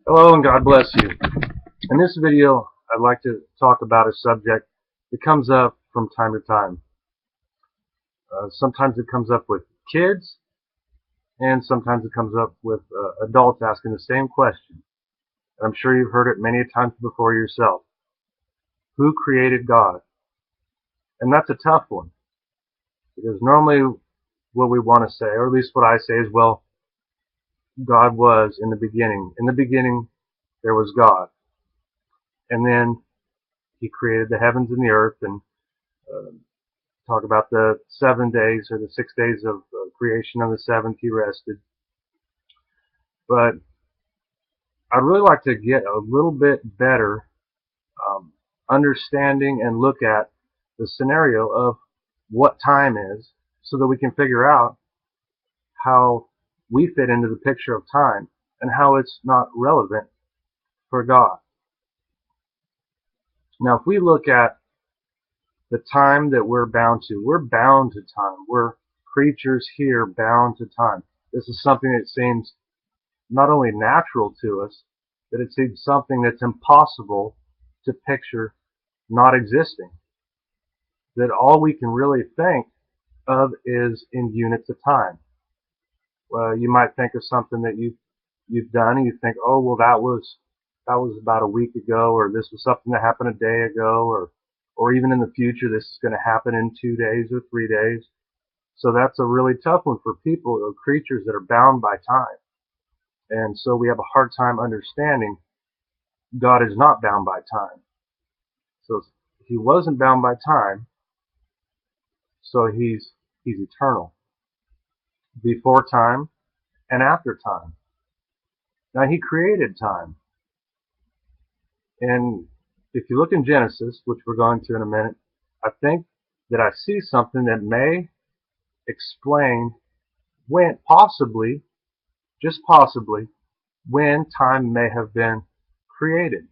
Hello and God bless you. In this video, I'd like to talk about a subject that comes up from time to time. Sometimes it comes up with kids, and sometimes it comes up with adults asking the same question. And I'm sure you've heard it many times before yourself. Who created God? And that's a tough one, because normally what we want to say, or at least what I say, is, well, God was in the beginning. In the beginning, there was God. And then He created the heavens and the earth, and uh, talk about the 7 days or the 6 days of creation. On the seventh he rested. But I'd really like to get a little bit better um, understanding and look at the scenario of what time is, so that we can figure out how we fit into the picture of time and how it's not relevant for God. Now, if we look at the time that we're bound to time. We're creatures here bound to time. This is something that seems not only natural to us, but it seems something that's impossible to picture not existing. That all we can really think of is in units of time. Well, you might think of something that you've done, and you think, oh well, that was about a week ago, or this was something that happened a day ago, or even in the future, this is going to happen in 2 days or 3 days. So that's a really tough one for people or creatures that are bound by time. And so we have a hard time understanding God is not bound by time. So he wasn't bound by time, so he's eternal, before time and after time. Now he created time. And if you look in Genesis, which we're going to in a minute, I think that I see something that may explain when, possibly, just possibly, when time may have been created.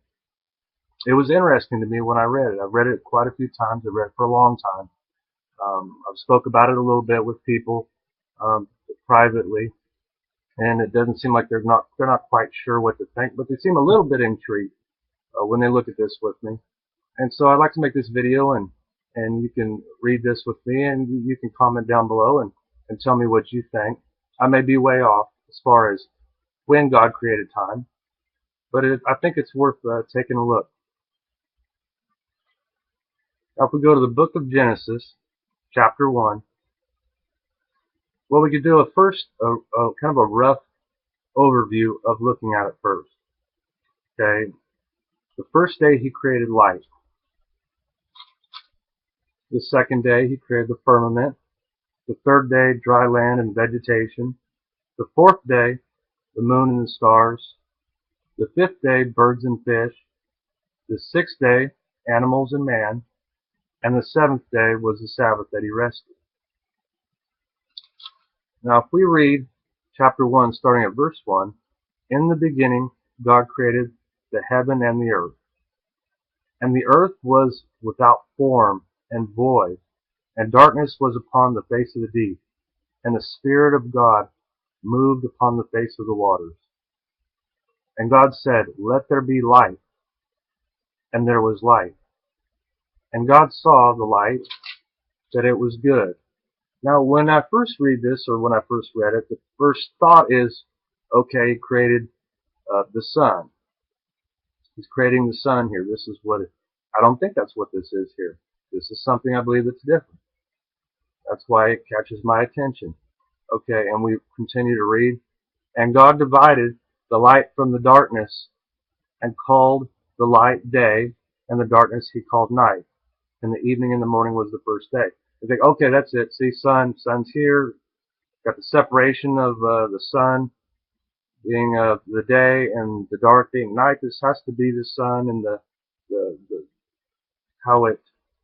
It was interesting to me when I read it. I've read it quite a few times. I've read it for a long time. I've spoke about it a little bit with people privately, and it doesn't seem like they're not quite sure what to think, but they seem a little bit intrigued when they look at this with me. And so I'd like to make this video, and you can read this with me, and you can comment down below and tell me what you think. I may be way off as far as when God created time, but I think it's worth taking a look. Now, if we go to the book of Genesis, chapter 1, well, we could do a kind of a rough overview of looking at it first. Okay, the first day he created light. The second day he created the firmament. The third day dry land and vegetation. The fourth day the moon and the stars. The fifth day birds and fish. The sixth day animals and man. And the seventh day was the Sabbath that he rested. Now, if we read chapter 1, starting at verse 1, in the beginning God created the heaven and the earth. And the earth was without form and void, and darkness was upon the face of the deep, and the Spirit of God moved upon the face of the waters. And God said, let there be light, and there was light. And God saw the light, that it was good. Now, when I first read this, or when I first read it, the first thought is, okay, he created the sun. He's creating the sun here. This is what I don't think that's what this is here. This is something I believe that's different. That's why it catches my attention. Okay, and we continue to read. And God divided the light from the darkness, and called the light day, and the darkness he called night. And the evening and the morning was the first day. I think, okay, that's it. See, sun's here. Got the separation of the sun being the day and the dark being night. This has to be the sun, and the how it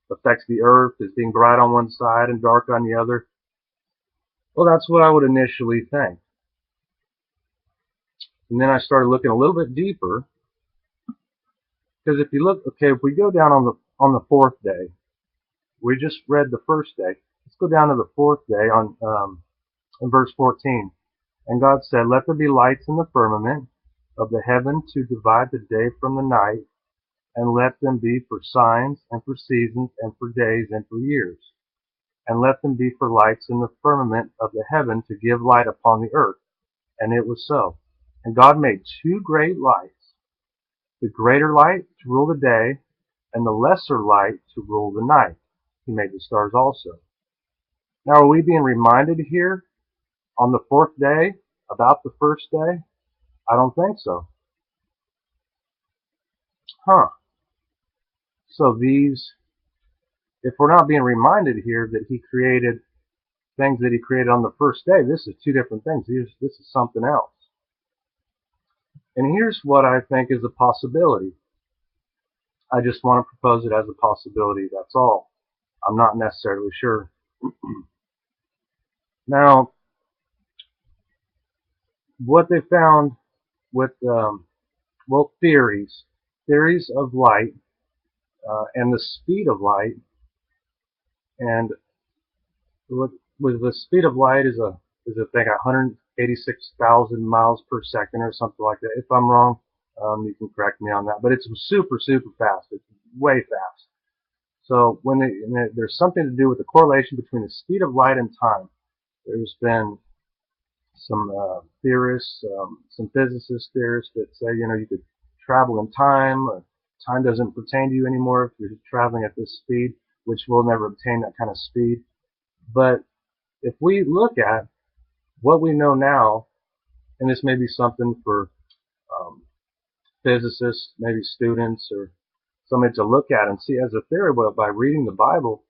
affects the earth as being bright on one side and dark on the other. Well, that's what I would initially think. And then I started looking a little bit deeper, because if you look, okay, if we go down on the fourth day, we just read the first day. Let's go down to the fourth day in verse 14. And God said, let there be lights in the firmament of the heaven to divide the day from the night, and let them be for signs, and for seasons, and for days, and for years. And let them be for lights in the firmament of the heaven to give light upon the earth. And it was so. And God made two great lights, the greater light to rule the day, and the lesser light to rule the night. He made the stars also. Now are we being reminded here on the fourth day about the first day? I don't think so. So if we're not being reminded here that he created things that he created on the first day, this is two different things. This is something else. And here's what I think is a possibility. I just want to propose it as a possibility, that's all. I'm not necessarily sure. Now, what they found with, theories of light, and the speed of light, and with the speed of light is a thing 186,000 miles per second or something like that. If I'm wrong, you can correct me on that. But it's super fast. It's way fast. So there's something to do with the correlation between the speed of light and time. There's been some theorists, some physicist theorists that say, you could travel in time. Time doesn't pertain to you anymore if you're traveling at this speed, which we'll never obtain that kind of speed. But if we look at what we know now, and this may be something for physicists, maybe students, or somebody to look at and see as a theory, but by reading the Bible,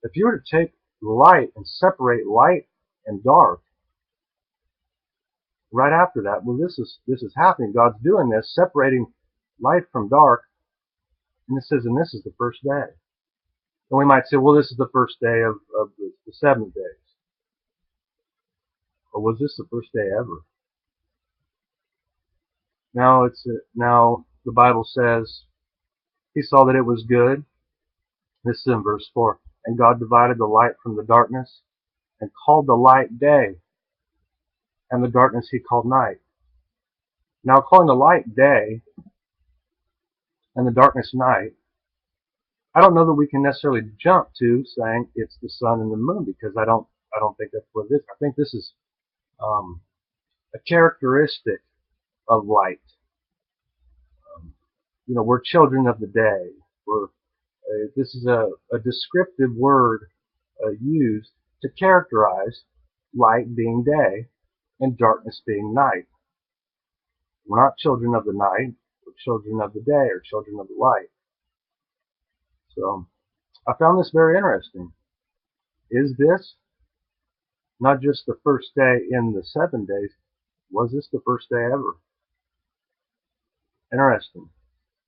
if you were to take light and separate light and dark, right after that, well, this is happening. God's doing this, separating light from dark, and it says, and this is the first day. And we might say, well, this is the first day of the 7 days. Or was this the first day ever? Now the Bible says, he saw that it was good. This is in verse 4. And God divided the light from the darkness, and called the light day, and the darkness he called night. Now, calling the light day and the darkness night, I don't know that we can necessarily jump to saying it's the sun and the moon, because I don't think that's what it is. I think this is a characteristic of light. We're children of the day. This is a descriptive word used to characterize light being day and darkness being night. We're not children of the night, we're children of the day, or children of the light. So I found this very interesting. Is this not just the first day in the 7 days? Was this the first day ever? Interesting.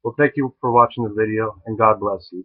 Well, thank you for watching the video, and God bless you.